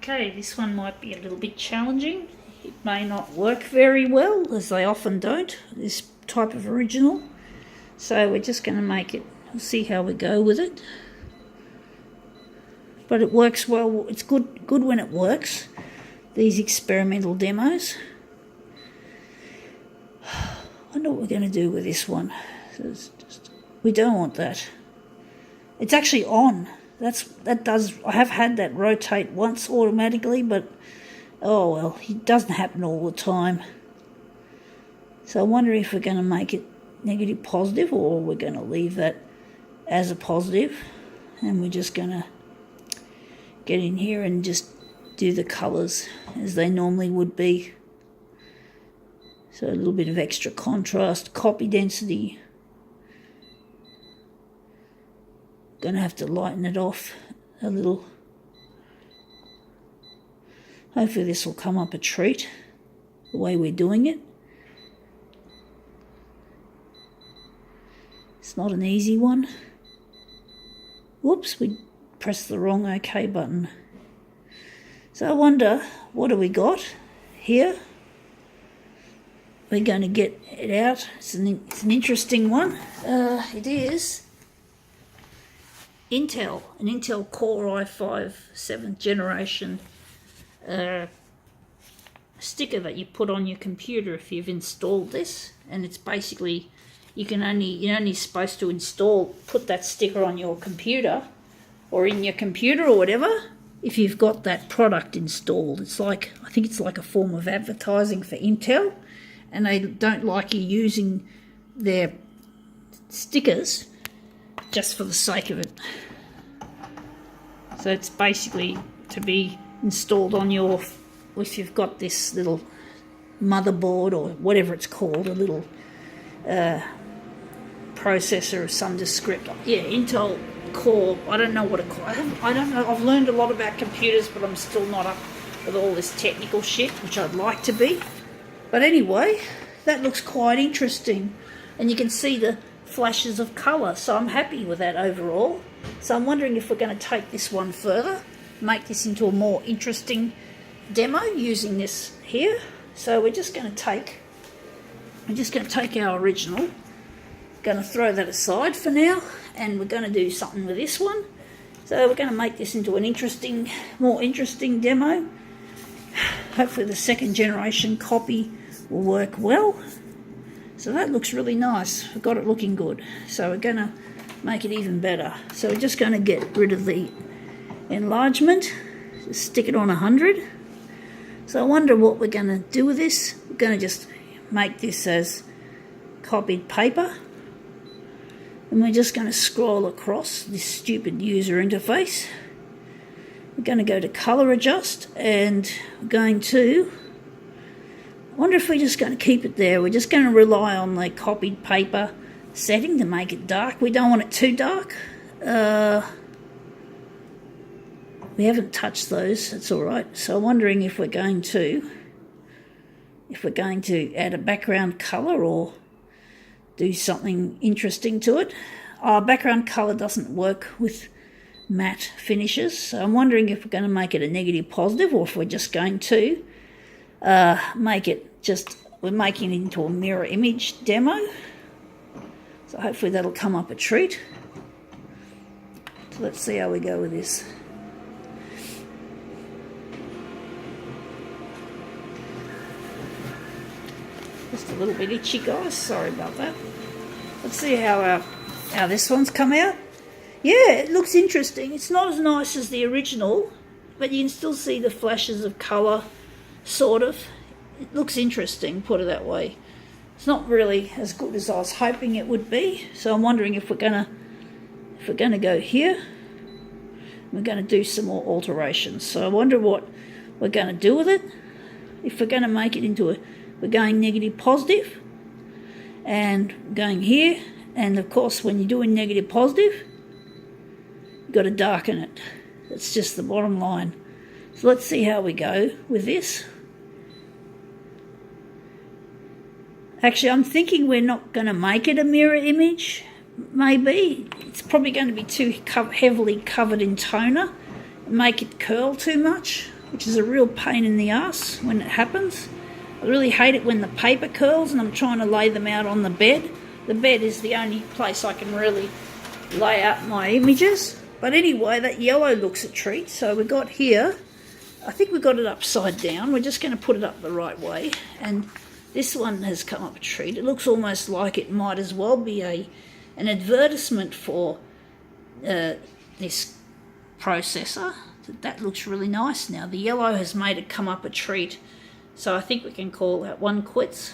Okay, this one might be a little bit challenging. It may not work very well, as they often don't, this type of original. So we're just going to make it, we'll see how we go with it. But it works well, it's good when it works, these experimental demos. I wonder what we're going to do with this one. We don't want that. It's actually on. I have had that rotate once automatically, but oh well, it doesn't happen all the time. So I wonder if we're going to make it negative positive, or we're going to leave that as a positive, and we're just going to get in here and just do the colours as they normally would be. So a little bit of extra contrast, copy density. Gonna have to lighten it off a little. Hopefully this will come up a treat, the way we're doing it. It's not an easy one. Whoops, we pressed the wrong OK button. So I wonder, what do we got here? We're going to get it out. It's an interesting one. It is an Intel Core i5 7th generation sticker that you put on your computer if you've installed this, and it's basically you're only supposed to put that sticker on your computer or in your computer or whatever if you've got that product installed. It's like, I think it's like a form of advertising for Intel, and they don't like you using their stickers just for the sake of it. So it's basically to be installed on your, if you've got this little motherboard or whatever it's called, a little processor of some descriptor. Yeah, Intel Core, I don't know what it calls. I don't know, I've learned a lot about computers, but I'm still not up with all this technical shit, which I'd like to be. But anyway, that looks quite interesting, and you can see the flashes of colour, so I'm happy with that overall. So I'm wondering if we're going to take this one further, make this into a more interesting demo using this here. So we're just going to take our original, going to throw that aside for now, and we're going to do something with this one. So we're going to make this into an more interesting demo. Hopefully the second generation copy will work well. So that looks really nice. We've got it looking good. So we're going to make it even better. So we're just going to get rid of the enlargement. Just stick it on 100. So I wonder what we're going to do with this. We're going to just make this as copied paper. And we're just going to scroll across this stupid user interface. We're going to go to color adjust, and we're going to, I wonder if we're just going to keep it there. We're just going to rely on the copied paper setting to make it dark. We don't want it too dark. We haven't touched those, that's all right. So I'm wondering if we're going to add a background color or do something interesting to it. Our background color doesn't work with matte finishes, so I'm wondering if we're going to make it a negative positive, or if we're just going to make it we're making it into a mirror image demo. So hopefully that'll come up a treat. So let's see how we go with this. Just a little bit itchy, guys, sorry about that. Let's see how this one's come out. Yeah, it looks interesting. It's not as nice as the original, but you can still see the flashes of colour, sort of. It looks interesting, put it that way. It's not really as good as I was hoping it would be, so I'm wondering if we're gonna go here. We're gonna do some more alterations. So I wonder what we're gonna do with it. If we're gonna make it into we're going negative positive, and going here, and of course when you're doing negative positive, you've got to darken it. That's just the bottom line. So let's see how we go with this. Actually, I'm thinking we're not going to make it a mirror image. Maybe it's probably going to be too heavily covered in toner, make it curl too much. which is a real pain in the ass when it happens. I really hate it when the paper curls and I'm trying to lay them out on the bed. The bed is the only place I can really lay out my images. But anyway, that yellow looks a treat. So we got here, I think we got it upside down. We're just going to put it up the right way. And this one has come up a treat. It looks almost like it might as well be an advertisement for this processor. That looks really nice now. The yellow has made it come up a treat. So I think we can call that one quits.